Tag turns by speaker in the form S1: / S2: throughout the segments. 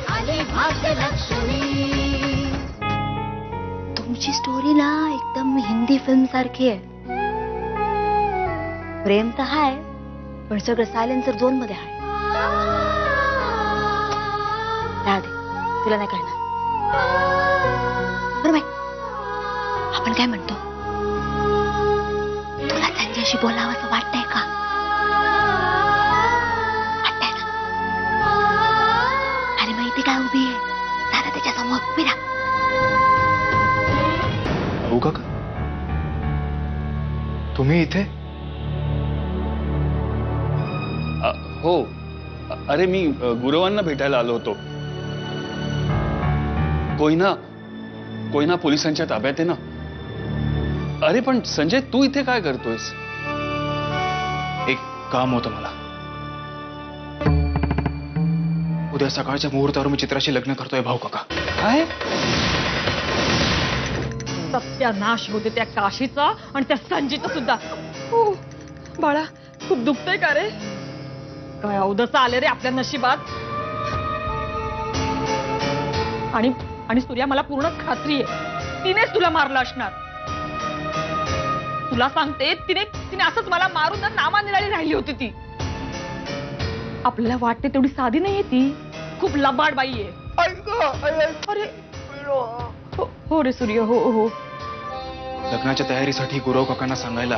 S1: आली भाग्यलक्ष्मी। तुमची स्टोरी ना एकदम हिंदी फिल्म सारखी आहे। प्रेम तर हाय पण सगळं सायलेन्सर झोन मध्ये आहे। राहू दे, तुला नाही कळणार। बरं बाई, आपण काय म्हणतो, तुला संजयशी बोलावं असं वाटतंय का? वाटतंय ना? आणि मग इथे काय उभी आहे, जरा त्याच्या समोर उभी राहा।
S2: भाऊ काका, तुम्ही इथे?
S3: हो, अरे मी गुरवांना भेटायला आलो होतो। कोयना पोलिसांच्या ताब्यात आहे ना। अरे पण संजय, तू इथे काय करतोयस?
S2: एक काम होतं मला। उद्या सकाळच्या मुहूर्तावर मी चित्राशी लग्न करतोय भाऊ काका।
S3: काय?
S4: सत्यानाश होते त्या काशीचा आणि त्या संजीचा सुद्धा। हो बाळा, खूप दुखतंय का रे? काय अवदसा आले रे आपल्या नशिबात। आणि सूर्या, मला पूर्ण खात्री आहे तिनेच तुला मारलं असणार। तुला सांगते, तिने असंच मला मारून ना नामानिराळी राहिली होती ती। आपल्याला वाटते तेवढी साधी नाहीये ती, खूप लबाड बाई आहे। अरे हो रे सूर्य, हो हो।
S2: लग्नाच्या तयारीसाठी गुरव काकांना सांगायला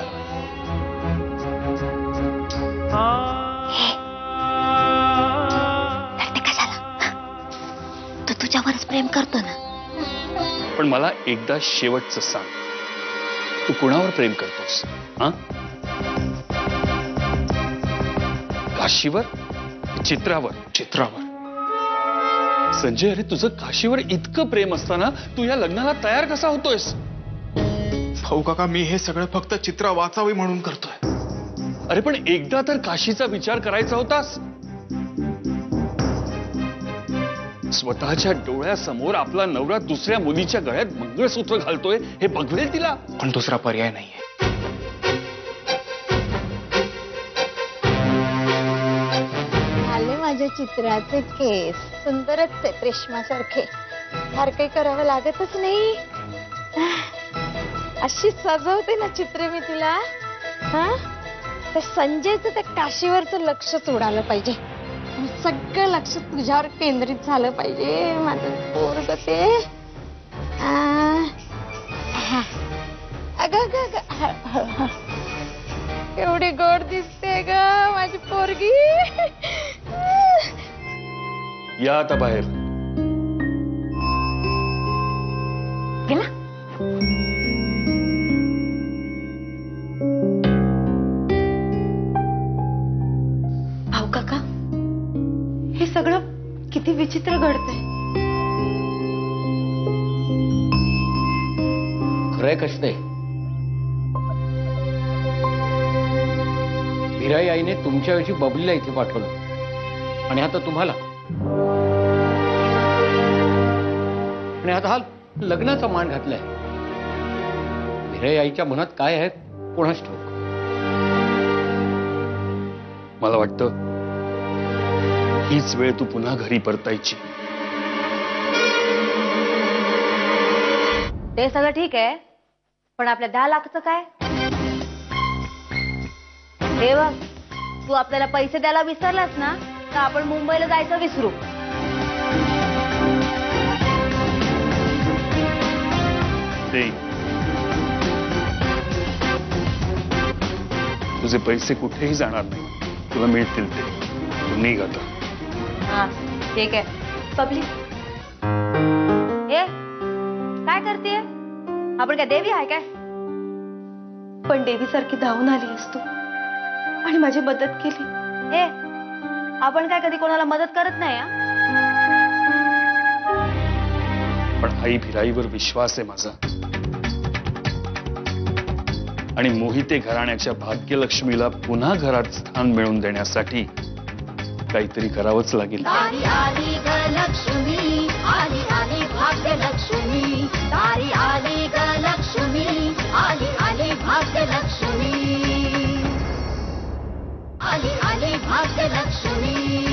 S1: तो तुझ्यावरच प्रेम करतो ना।
S3: पण मला एकदा शेवटचं सांग, तू कुणावर प्रेम करतोस? काशीवर, चित्रावर? संजय, अरे तुझं काशीवर इतकं प्रेम असताना तू या लग्नाला तयार कसा होतोयस?
S2: भाऊ काका, मी हे सगळं फक्त चित्रा वाचावी म्हणून करतोय।
S3: अरे पण एकदा तर काशीचा विचार करायचा होतास। स्वतःच्या डोळ्यासमोर आपला नवरा दुसऱ्या मुलीच्या गळ्यात मंगळसूत्र घालतोय हे बघवेल तिला?
S2: पण दुसरा पर्याय नाहीये।
S1: आले माझ्या चित्राचे केस, सुंदरच आहेत रेशमासारखे, फार काही करावं लागतच नाही। अशी सजवते ना चित्रे मी तुला, तर संजयचं त्या काशीवरचं लक्षच उडालं पाहिजे। सगळं लक्ष तुझ्यावर केंद्रित झालं पाहिजे। माझं पोरगं ते एवढी गोड दिसते ग माझी पोरगी।
S3: या आता बाहेर।
S1: गेला? भाऊ काका, हे सगळं किती विचित्र घडतंय।
S5: खरंय कष्ट आहे। मीराई आईने तुमच्याऐवजी बबलीला इथे पाठवलं आणि आता तुम्हाला, आणि आता हा लग्नाचा मान घातलाय। मीराई आईच्या मनात काय आहे कोणास ठाऊक।
S3: मला वाटतं हीच वेळ तू पुन्हा घरी परतायची।
S1: ते सगळं ठीक आहे, पण आपल्या 10 लाखाचं काय? हे बघ, तू आपल्याला पैसे द्यायला विसरलास ना, तर आपण मुंबईला जायचं विसरू।
S3: तुझे पैसे कुठेही जाणार नाही, तुला मिळतील ते। तू निघ आता।
S1: हाँ ठीक है। पब्लिक ए काय करते? आपण काय देवी आहे काय? पण देवी सारखी धावून आली असतो आणि माझी मदत केली। ए आपण काय कधी कोणाला मदत करत नाही हा?
S3: पण आई भिराईवर विश्वास आहे माझा, आणि मोहिते घराण्याच्या भाग्यलक्ष्मीला पुन्हा घरात स्थान मिळवून देण्यासाठी काहीतरी करावंच लागेल।
S1: आली आली ग लक्ष्मी, आली आली भाग्यलक्ष्मी, दारी आली ग लक्ष्मी, आली आली भाग्यलक्ष्मी, आली आली भाग्यलक्ष्मी।